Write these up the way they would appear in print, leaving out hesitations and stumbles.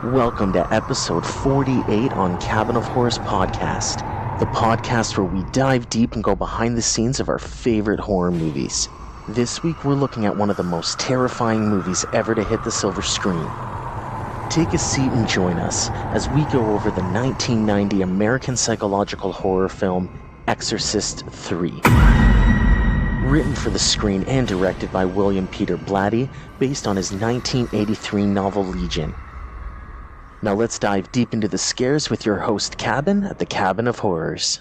Welcome to episode 48 on Cabin of Horrors podcast, the podcast where we dive deep and go behind the scenes of our favorite horror movies. This week we're looking at one of the most terrifying movies ever to hit the silver screen. Take a seat and join us as we go over the 1990 American psychological horror film Exorcist III. Written for the screen and directed by William Peter Blatty, based on his 1983 novel Legion. Now let's dive deep into the scares with your host Cabin at the Cabin of Horrors.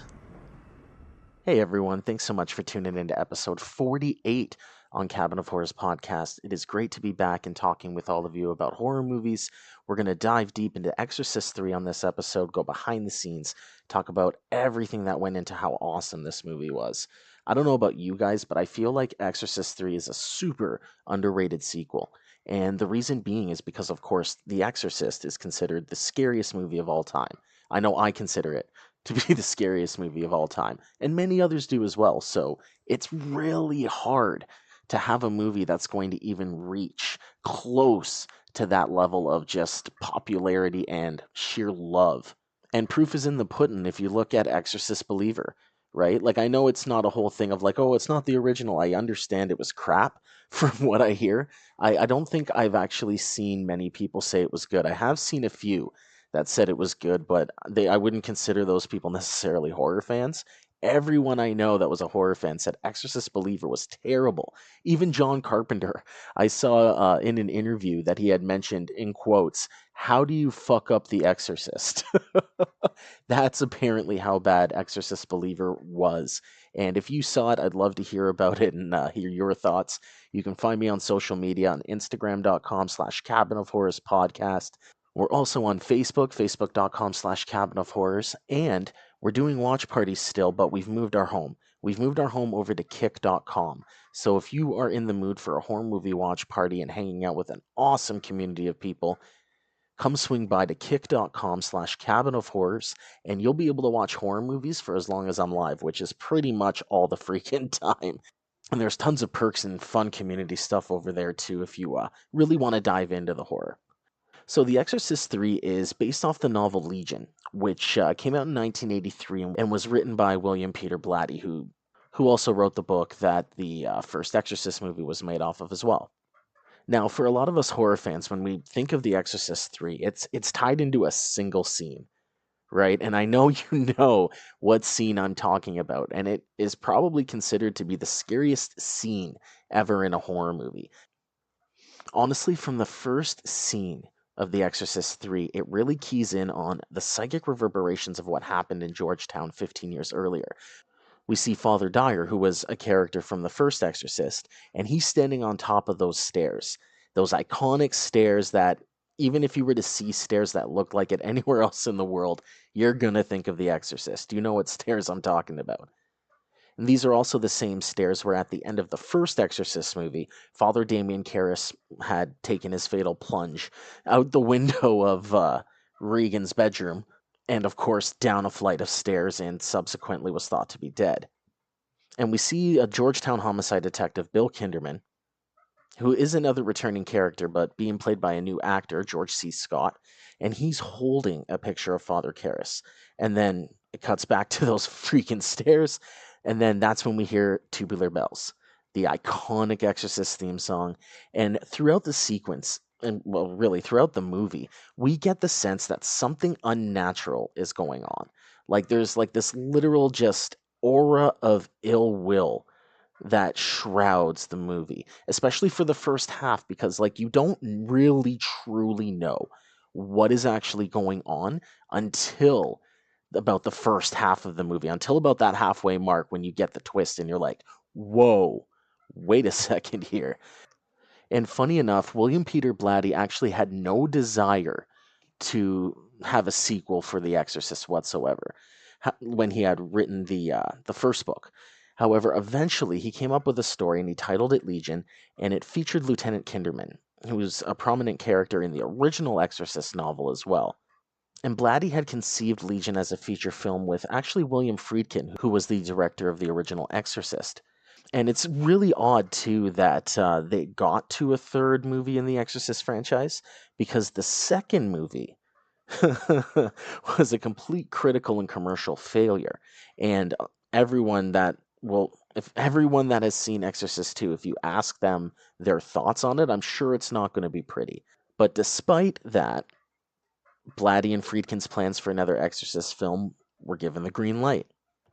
Hey everyone, thanks so much for tuning in to episode 48 on Cabin of Horrors podcast. It is great to be back and talking with all of you about horror movies. We're going to dive deep into Exorcist III on this episode, go behind the scenes, talk about everything that went into how awesome this movie was. I don't know about you guys, but I feel like Exorcist III is a super underrated sequel. And the reason being is because, of course, The Exorcist is considered the scariest movie of all time. I know I consider it to be the scariest movie of all time, and many others do as well. So it's really hard to have a movie that's going to even reach close to that level of just popularity and sheer love. And proof is in the pudding if you look at Exorcist Believer, right? Like, I know it's not a whole thing of like, oh, it's not the original. I understand it was crap from what I hear. I don't think I've actually seen many people say it was good. I have seen a few that said it was good, but I wouldn't consider those people necessarily horror fans. Everyone I know that was a horror fan said Exorcist Believer was terrible. Even John Carpenter, I saw in an interview that he had mentioned in quotes, "How do you fuck up The Exorcist?" That's apparently how bad Exorcist Believer was. And if you saw it, I'd love to hear about it and hear your thoughts. You can find me on social media on Instagram.com/Cabin of Horrors podcast. We're also on Facebook, Facebook.com/Cabin of Horrors. And we're doing watch parties still, but we've moved our home. We've moved our home over to Kick.com. So if you are in the mood for a horror movie watch party and hanging out with an awesome community of people, come swing by to Kick.com/Cabin of Horrors, and you'll be able to watch horror movies for as long as I'm live, which is pretty much all the freaking time. And there's tons of perks and fun community stuff over there too if you really want to dive into the horror. So The Exorcist III is based off the novel Legion, which came out in 1983 and was written by William Peter Blatty, who also wrote the book that the first Exorcist movie was made off of as well. Now, for a lot of us horror fans, when we think of The Exorcist III, it's tied into a single scene, right? And I know you know what scene I'm talking about, and it is probably considered to be the scariest scene ever in a horror movie. Honestly, from the first scene of The Exorcist III, it really keys in on the psychic reverberations of what happened in Georgetown 15 years earlier. We see Father Dyer, who was a character from the first Exorcist, and he's standing on top of those stairs. Those iconic stairs that, even if you were to see stairs that looked like it anywhere else in the world, you're going to think of The Exorcist. You know what stairs I'm talking about. And these are also the same stairs where at the end of the first Exorcist movie, Father Damien Karras had taken his fatal plunge out the window of Regan's bedroom, and of course down a flight of stairs, and subsequently was thought to be dead. And we see a Georgetown homicide detective, Bill Kinderman, who is another returning character, but being played by a new actor, George C. Scott, and he's holding a picture of Father Karras. And then it cuts back to those freaking stairs, and then that's when we hear Tubular Bells, the iconic Exorcist theme song. And throughout the sequence, and well, really throughout the movie, we get the sense that something unnatural is going on. Like there's like this literal just aura of ill will that shrouds the movie, especially for the first half, because like you don't really truly know what is actually going on until about the first half of the movie, until about that halfway mark when you get the twist and you're like, whoa, wait a second here. And funny enough, William Peter Blatty actually had no desire to have a sequel for The Exorcist whatsoever when he had written the first book. However, eventually he came up with a story and he titled it Legion, and it featured Lieutenant Kinderman, who was a prominent character in the original Exorcist novel as well. And Blatty had conceived Legion as a feature film with actually William Friedkin, who was the director of the original Exorcist. And it's really odd, too, that they got to a third movie in the Exorcist franchise, because the second movie was a complete critical and commercial failure. And everyone that, well, if everyone that has seen Exorcist 2, if you ask them their thoughts on it, I'm sure it's not going to be pretty. But despite that, Blatty and Friedkin's plans for another Exorcist film were given the green light.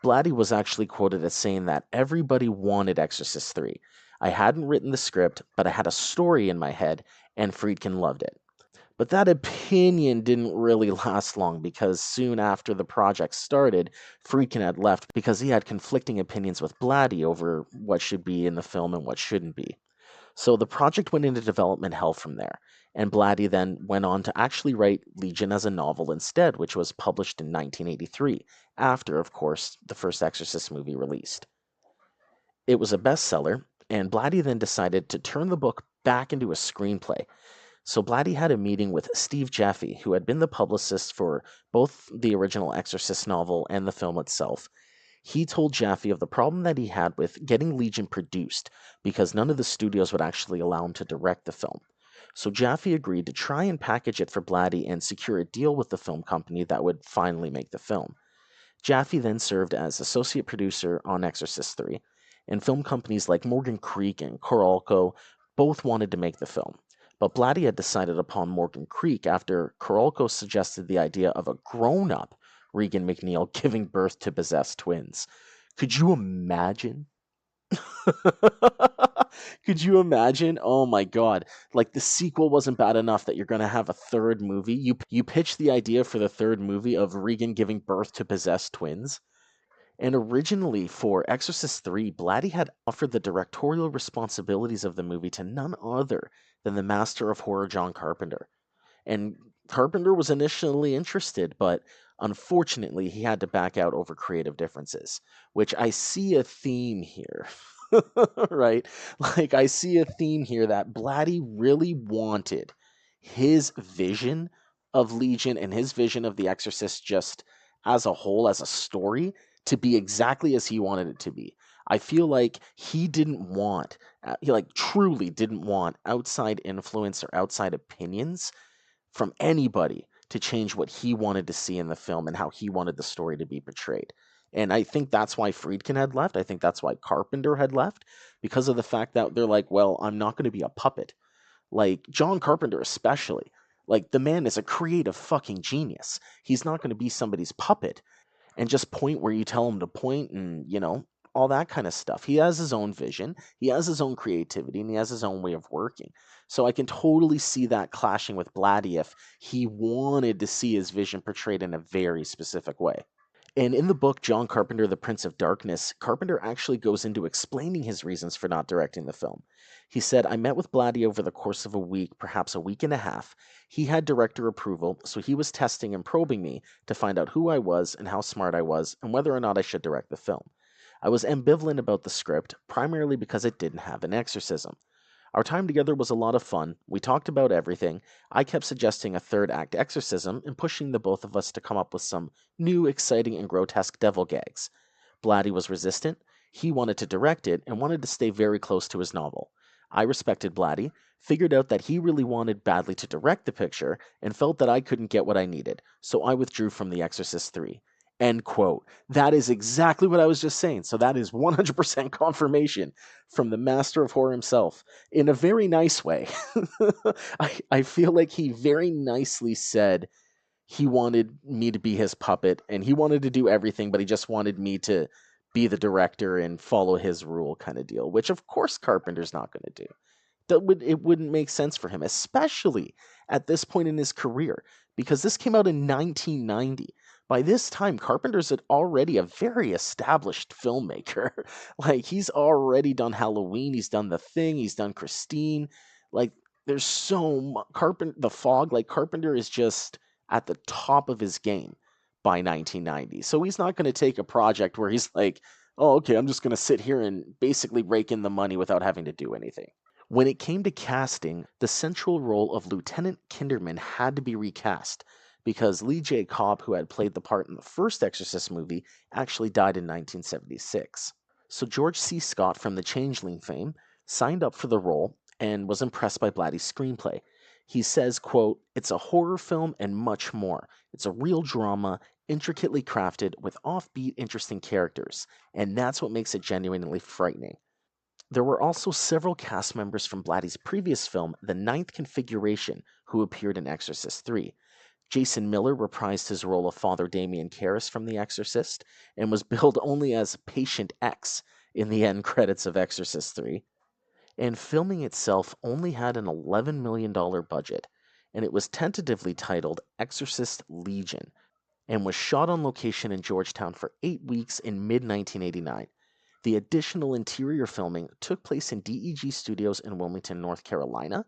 Blatty was actually quoted as saying that everybody wanted Exorcist III. I hadn't written the script, but I had a story in my head, and Friedkin loved it. But that opinion didn't really last long, because soon after the project started, Friedkin had left because he had conflicting opinions with Blatty over what should be in the film and what shouldn't be. So the project went into development hell from there, and Blatty then went on to actually write Legion as a novel instead, which was published in 1983, after, of course, the first Exorcist movie released. It was a bestseller, and Blatty then decided to turn the book back into a screenplay. So Blatty had a meeting with Steve Jaffe, who had been the publicist for both the original Exorcist novel and the film itself. He told Jaffe of the problem that he had with getting Legion produced, because none of the studios would actually allow him to direct the film. So Jaffe agreed to try and package it for Blatty and secure a deal with the film company that would finally make the film. Jaffe then served as associate producer on Exorcist III, and film companies like Morgan Creek and Coralco both wanted to make the film. But Blatty had decided upon Morgan Creek after Coralco suggested the idea of a grown-up Regan McNeil giving birth to possessed twins. Could you imagine? Could you imagine? Oh my god. Like, the sequel wasn't bad enough that you're going to have a third movie. You pitched the idea for the third movie of Regan giving birth to possessed twins. And originally for Exorcist III, Blatty had offered the directorial responsibilities of the movie to none other than the master of horror John Carpenter. And Carpenter was initially interested, but unfortunately he had to back out over creative differences, which I see a theme here. Right? Like, I see a theme here that Blatty really wanted his vision of Legion and his vision of The Exorcist just as a whole, as a story, to be exactly as he wanted it to be. I feel like he didn't want, he like truly didn't want outside influence or outside opinions from anybody to change what he wanted to see in the film and how he wanted the story to be portrayed. And I think that's why Friedkin had left. I think that's why Carpenter had left, because of the fact that they're like, well, I'm not going to be a puppet. Like, John Carpenter, especially. Like, the man is a creative fucking genius. He's not going to be somebody's puppet and just point where you tell him to point and, all that kind of stuff. He has his own vision, he has his own creativity, and he has his own way of working. So I can totally see that clashing with Blatty if he wanted to see his vision portrayed in a very specific way. And in the book John Carpenter, The Prince of Darkness, Carpenter actually goes into explaining his reasons for not directing the film. He said, I met with Blatty over the course of a week, perhaps a week and a half. He had director approval, so he was testing and probing me to find out who I was and how smart I was and whether or not I should direct the film. I was ambivalent about the script, primarily because it didn't have an exorcism. Our time together was a lot of fun. We talked about everything. I kept suggesting a third act exorcism and pushing the both of us to come up with some new, exciting, and grotesque devil gags. Blatty was resistant. He wanted to direct it and wanted to stay very close to his novel. I respected Blatty, figured out that he really wanted badly to direct the picture, and felt that I couldn't get what I needed, so I withdrew from The Exorcist III. End quote. That is exactly what I was just saying. So that is 100% confirmation from the master of horror himself in a very nice way. I feel like he very nicely said he wanted me to be his puppet and he wanted to do everything, but he just wanted me to be the director and follow his rule kind of deal, which of course Carpenter's not going to do. It wouldn't make sense for him, especially at this point in his career, because this came out in 1990. By this time, Carpenter's already a very established filmmaker. Like, he's already done Halloween, he's done The Thing, he's done Christine. Like, there's so much. The Fog, like, Carpenter is just at the top of his game by 1990. So he's not going to take a project where he's like, oh, okay, I'm just going to sit here and basically rake in the money without having to do anything. When it came to casting, the central role of Lieutenant Kinderman had to be recast because Lee J. Cobb, who had played the part in the first Exorcist movie, actually died in 1976. So George C. Scott from The Changeling fame signed up for the role and was impressed by Blatty's screenplay. He says, quote, "It's a horror film and much more. It's a real drama, intricately crafted with offbeat, interesting characters, and that's what makes it genuinely frightening." There were also several cast members from Blatty's previous film, The Ninth Configuration, who appeared in Exorcist III. Jason Miller reprised his role of Father Damien Karras from The Exorcist and was billed only as Patient X in the end credits of Exorcist III. And filming itself only had an $11 million budget, and it was tentatively titled Exorcist Legion, and was shot on location in Georgetown for 8 weeks in mid 1989. The additional interior filming took place in DEG Studios in Wilmington, North Carolina.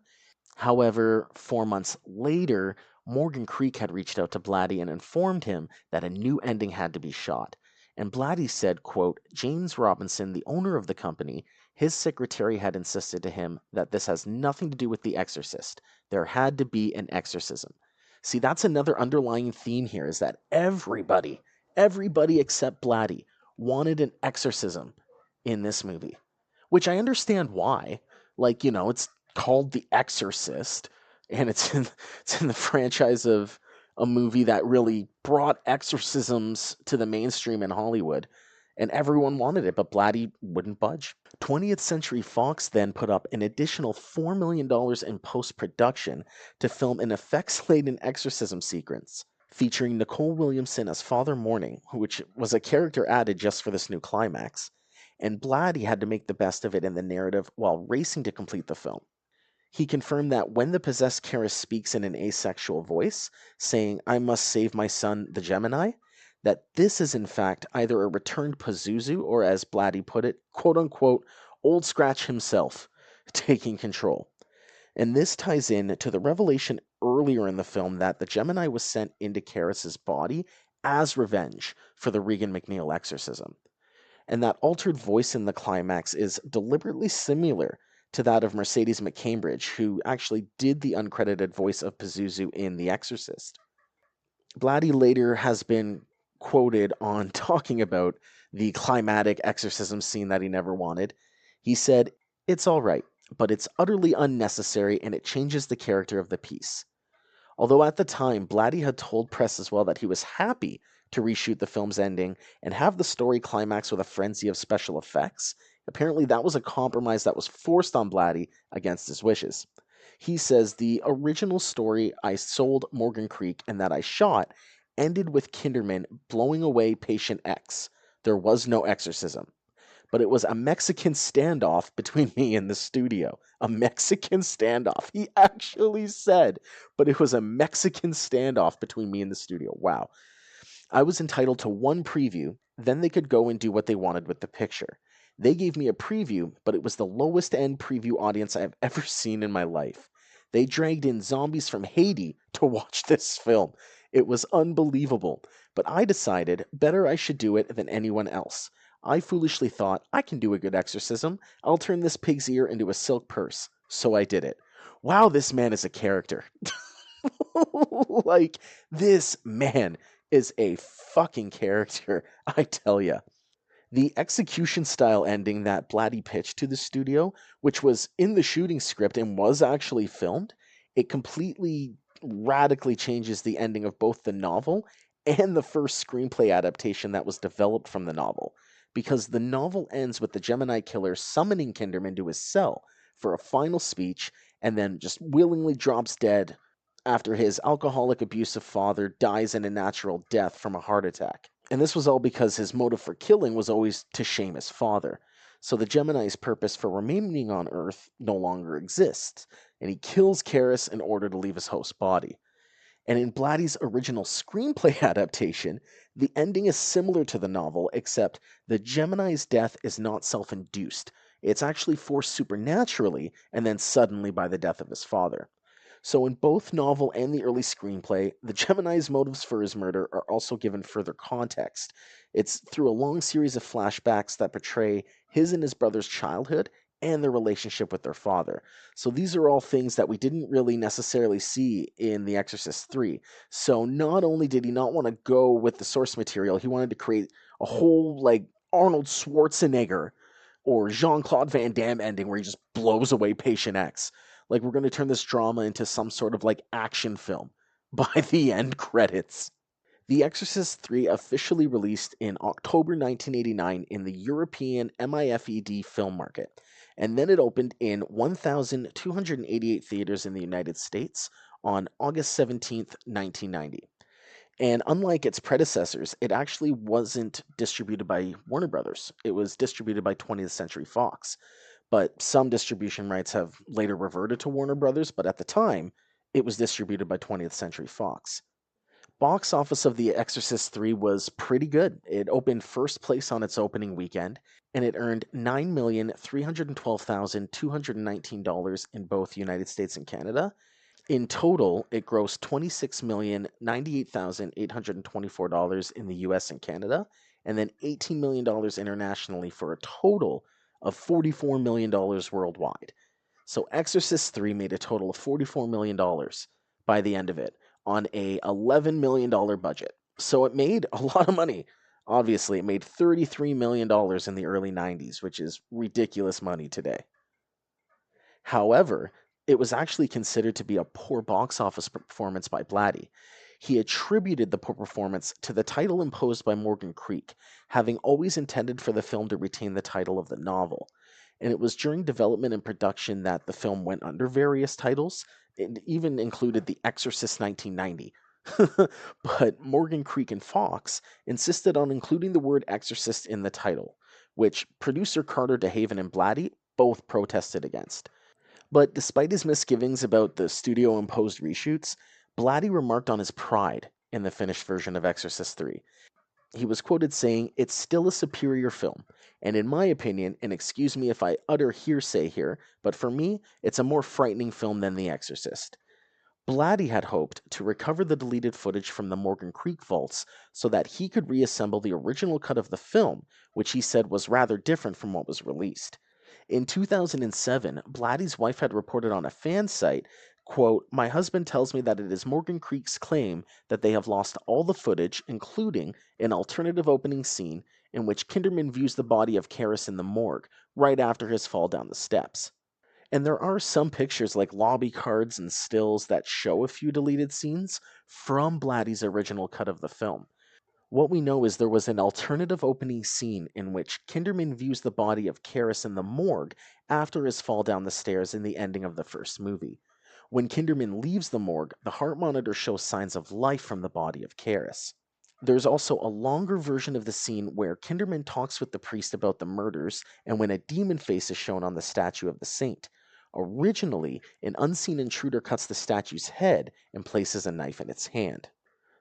However, 4 months later, Morgan Creek had reached out to Blatty and informed him that a new ending had to be shot. And Blatty said, quote, "James Robinson, the owner of the company, his secretary had insisted to him that this has nothing to do with The Exorcist. There had to be an exorcism." See, that's another underlying theme here, is that everybody except Blatty wanted an exorcism in this movie, which I understand why. Like, it's called The Exorcist, and it's in the franchise of a movie that really brought exorcisms to the mainstream in Hollywood, and everyone wanted it, but Blatty wouldn't budge. 20th Century Fox then put up an additional $4 million in post-production to film an effects-laden exorcism sequence featuring Nicole Williamson as Father Morning, which was a character added just for this new climax, and Blatty had to make the best of it in the narrative while racing to complete the film. He confirmed that when the possessed Karras speaks in an asexual voice, saying, "I must save my son, the Gemini," that this is in fact either a returned Pazuzu or, as Blatty put it, quote unquote, Old Scratch himself taking control. And this ties in to the revelation earlier in the film that the Gemini was sent into Karras's body as revenge for the Regan MacNeil exorcism. And that altered voice in the climax is deliberately similar to that of Mercedes McCambridge, who actually did the uncredited voice of Pazuzu in The Exorcist. Blatty later has been quoted on talking about the climatic exorcism scene that he never wanted. He said, "It's all right, but it's utterly unnecessary and it changes the character of the piece." Although at the time, Blatty had told press as well that he was happy to reshoot the film's ending and have the story climax with a frenzy of special effects, apparently that was a compromise that was forced on Blatty against his wishes. He says, "The original story I sold Morgan Creek and that I shot ended with Kinderman blowing away Patient X. There was no exorcism. But it was a Mexican standoff between me and the studio." A Mexican standoff. He actually said, "But it was a Mexican standoff between me and the studio." Wow. "I was entitled to one preview, then they could go and do what they wanted with the picture. They gave me a preview, but it was the lowest end preview audience I've ever seen in my life. They dragged in zombies from Haiti to watch this film. It was unbelievable. But I decided better I should do it than anyone else. I foolishly thought, I can do a good exorcism. I'll turn this pig's ear into a silk purse. So I did it." Wow, this man is a character. Like, this man is a fucking character, I tell ya. The execution style ending that Blatty pitched to the studio, which was in the shooting script and was actually filmed, it completely radically changes the ending of both the novel and the first screenplay adaptation that was developed from the novel. Because the novel ends with the Gemini killer summoning Kinderman to his cell for a final speech and then just willingly drops dead after his alcoholic, abusive father dies in a natural death from a heart attack. And this was all because his motive for killing was always to shame his father. So the Gemini's purpose for remaining on Earth no longer exists, and he kills Karras in order to leave his host's body. And in Blatty's original screenplay adaptation, the ending is similar to the novel, except the Gemini's death is not self-induced. It's actually forced supernaturally and then suddenly by the death of his father. So in both novel and the early screenplay, the Gemini's motives for his murder are also given further context. It's through a long series of flashbacks that portray his and his brother's childhood and their relationship with their father. So these are all things that we didn't really necessarily see in The Exorcist III. So not only did he not want to go with the source material, he wanted to create a whole, Arnold Schwarzenegger or Jean-Claude Van Damme ending where he just blows away Patient X. Like, we're going to turn this drama into some sort of like action film by the end credits. The Exorcist III officially released in October 1989 in the European MIFED film market, and then it opened in 1,288 theaters in the United States on August 17th, 1990. And unlike its predecessors, it actually wasn't distributed by Warner Brothers. It was distributed by 20th Century Fox. But some distribution rights have later reverted to Warner Brothers, but at the time, it was distributed by 20th Century Fox. Box office of The Exorcist III was pretty good. It opened first place on its opening weekend, and it earned $9,312,219 in both United States and Canada. In total, it grossed $26,098,824 in the US and Canada, and then $18 million internationally for a total of $44 million worldwide. So Exorcist 3 made a total of $44 million by the end of it on a $11 million budget. So it made a lot of money. Obviously, it made $33 million in the early 90s, which is ridiculous money today. However, it was actually considered to be a poor box office performance by Blatty. He attributed the poor performance to the title imposed by Morgan Creek, having always intended for the film to retain the title of the novel. And it was during development and production that the film went under various titles. It even included The Exorcist 1990. But Morgan Creek and Fox insisted on including the word exorcist in the title, which producer Carter DeHaven and Blatty both protested against. But despite his misgivings about the studio imposed reshoots, Blatty remarked on his pride in the finished version of Exorcist III. He was quoted saying, "It's still a superior film, and in my opinion, and excuse me if I utter hearsay here, but for me, it's a more frightening film than The Exorcist." Blatty had hoped to recover the deleted footage from the Morgan Creek vaults so that he could reassemble the original cut of the film, which he said was rather different from what was released. In 2007, Blatty's wife had reported on a fan site, quote, "My husband tells me that it is Morgan Creek's claim that they have lost all the footage, including an alternative opening scene in which Kinderman views the body of Karras in the morgue right after his fall down the steps." And there are some pictures like lobby cards and stills that show a few deleted scenes from Blatty's original cut of the film. What we know is there was an alternative opening scene in which Kinderman views the body of Karras in the morgue after his fall down the stairs in the ending of the first movie. When Kinderman leaves the morgue, the heart monitor shows signs of life from the body of Karras. There's also a longer version of the scene where Kinderman talks with the priest about the murders and when a demon face is shown on the statue of the saint. Originally, an unseen intruder cuts the statue's head and places a knife in its hand.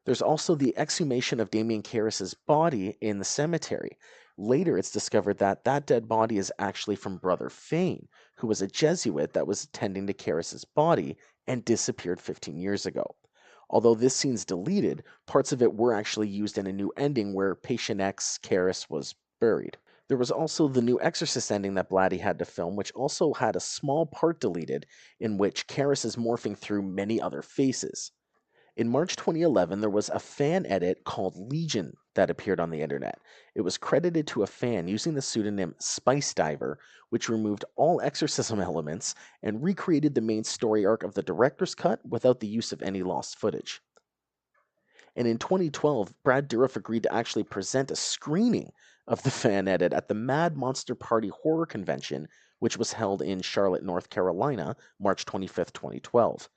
There's also the exhumation of Damien Karras' body in the cemetery. Later, it's discovered that that dead body is actually from Brother Fane, who was a Jesuit that was tending to Karras' body and disappeared 15 years ago. Although this scene's deleted, parts of it were actually used in a new ending where Patient X Karras was buried. There was also the new Exorcist ending that Blatty had to film, which also had a small part deleted in which Karras is morphing through many other faces. In March 2011, there was a fan edit called Legion that appeared on the internet. It was credited to a fan using the pseudonym Spice Diver, which removed all exorcism elements and recreated the main story arc of the director's cut without the use of any lost footage. And in 2012, Brad Dourif agreed to actually present a screening of the fan edit at the Mad Monster Party Horror Convention, which was held in Charlotte, North Carolina, March 25th, 2012.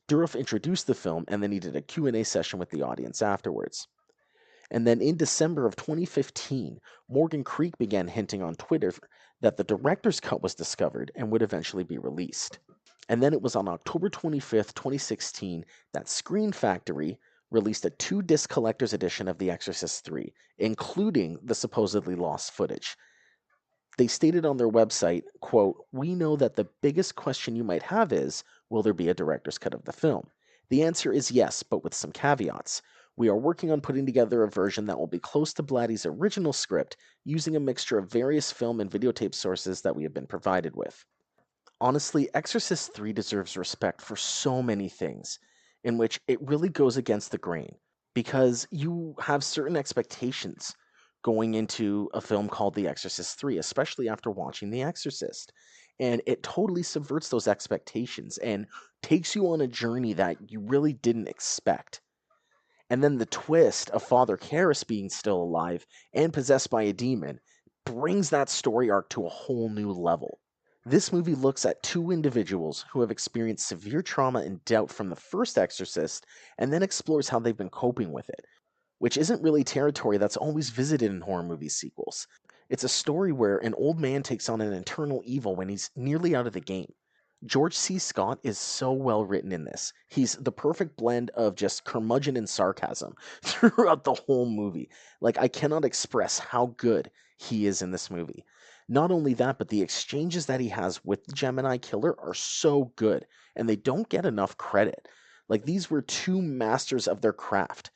Dourif introduced the film, and then he did a Q&A session with the audience afterwards. And then in December of 2015, Morgan Creek began hinting on Twitter that the director's cut was discovered and would eventually be released. And then it was on October 25th, 2016, that Screen Factory released a 2-disc collector's edition of The Exorcist III, including the supposedly lost footage. They stated on their website, quote, "We know that the biggest question you might have is, will there be a director's cut of the film? The answer is yes, but with some caveats. We are working on putting together a version that will be close to Blatty's original script, using a mixture of various film and videotape sources that we have been provided with." Honestly, Exorcist III deserves respect for so many things, in which it really goes against the grain, because you have certain expectations going into a film called The Exorcist III, especially after watching The Exorcist. And it totally subverts those expectations and takes you on a journey that you really didn't expect. And then the twist of Father Karras being still alive and possessed by a demon brings that story arc to a whole new level. This movie looks at two individuals who have experienced severe trauma and doubt from the first Exorcist and then explores how they've been coping with it, which isn't really territory that's always visited in horror movie sequels. It's a story where an old man takes on an internal evil when he's nearly out of the game. George C. Scott is so well written in this. He's the perfect blend of just curmudgeon and sarcasm throughout the whole movie. Like, I cannot express how good he is in this movie. Not only that, but the exchanges that he has with the Gemini Killer are so good, and they don't get enough credit. Like, these were two masters of their craft.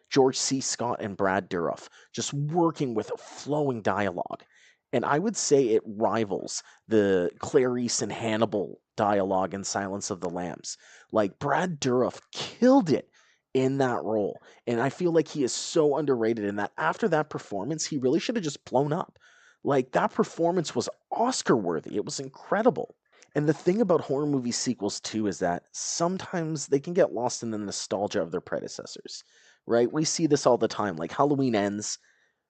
George C. Scott and Brad Dourif, just working with flowing dialogue. And I would say it rivals the Clarice and Hannibal dialogue in Silence of the Lambs. Like, Brad Dourif killed it in that role. And I feel like he is so underrated in that after that performance, he really should have just blown up. Like, that performance was Oscar worthy. It was incredible. And the thing about horror movie sequels, too, is that sometimes they can get lost in the nostalgia of their predecessors, right? We see this all the time. Like, Halloween Ends,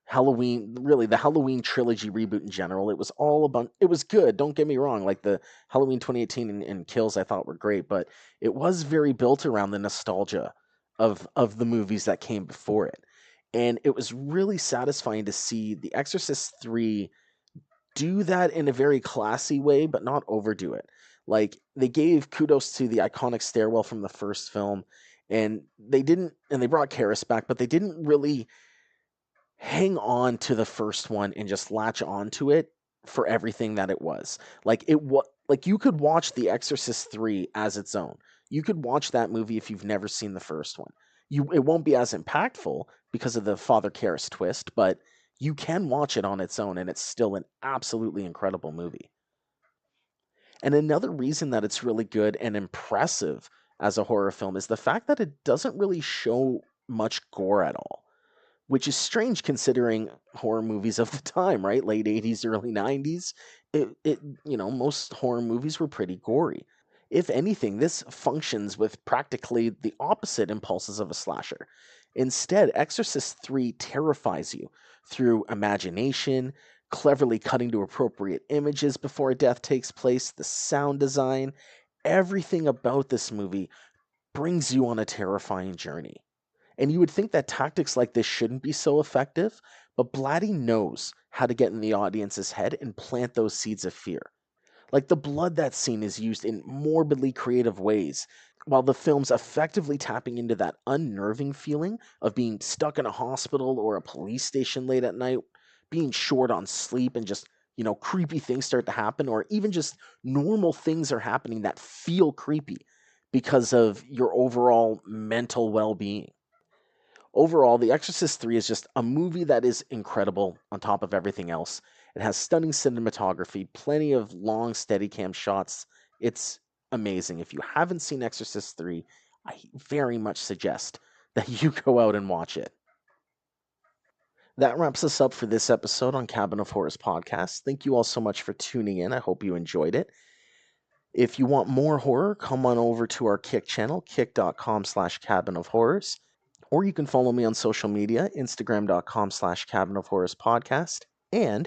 Halloween, really, the Halloween trilogy reboot in general, it was all about, it was good, don't get me wrong. Like, the Halloween 2018 and Kills I thought were great, but it was very built around the nostalgia of the movies that came before it. And it was really satisfying to see The Exorcist 3 do that in a very classy way, but not overdo it. Like, they gave kudos to the iconic stairwell from the first film, and they brought Karras back, but they didn't really hang on to the first one and just latch on to it for everything that it was. Like, you could watch The Exorcist 3 as its own. You could watch that movie if you've never seen the first one. It won't be as impactful because of the Father Karras twist, but you can watch it on its own and it's still an absolutely incredible movie. And another reason that it's really good and impressive as a horror film is the fact that it doesn't really show much gore at all, which is strange considering horror movies of the time, right? Late 80s, early 90s. Most horror movies were pretty gory. If anything, this functions with practically the opposite impulses of a slasher. Instead, Exorcist 3 terrifies you through imagination, cleverly cutting to appropriate images before a death takes place, the sound design, everything about this movie brings you on a terrifying journey. And you would think that tactics like this shouldn't be so effective, but Blatty knows how to get in the audience's head and plant those seeds of fear. Like, the blood that scene is used in morbidly creative ways, while the film's effectively tapping into that unnerving feeling of being stuck in a hospital or a police station late at night, being short on sleep, and just, creepy things start to happen, or even just normal things are happening that feel creepy because of your overall mental well being. Overall, The Exorcist 3 is just a movie that is incredible on top of everything else. It has stunning cinematography, plenty of long Steadicam shots. It's amazing. If you haven't seen Exorcist 3, I very much suggest that you go out and watch it. That wraps us up for this episode on Cabin of Horrors podcast. Thank you all so much for tuning in. I hope you enjoyed it. If you want more horror, come on over to our Kick channel, kick.com/Cabin of Horrors. Or you can follow me on social media, instagram.com/Cabin of Horrors podcast, and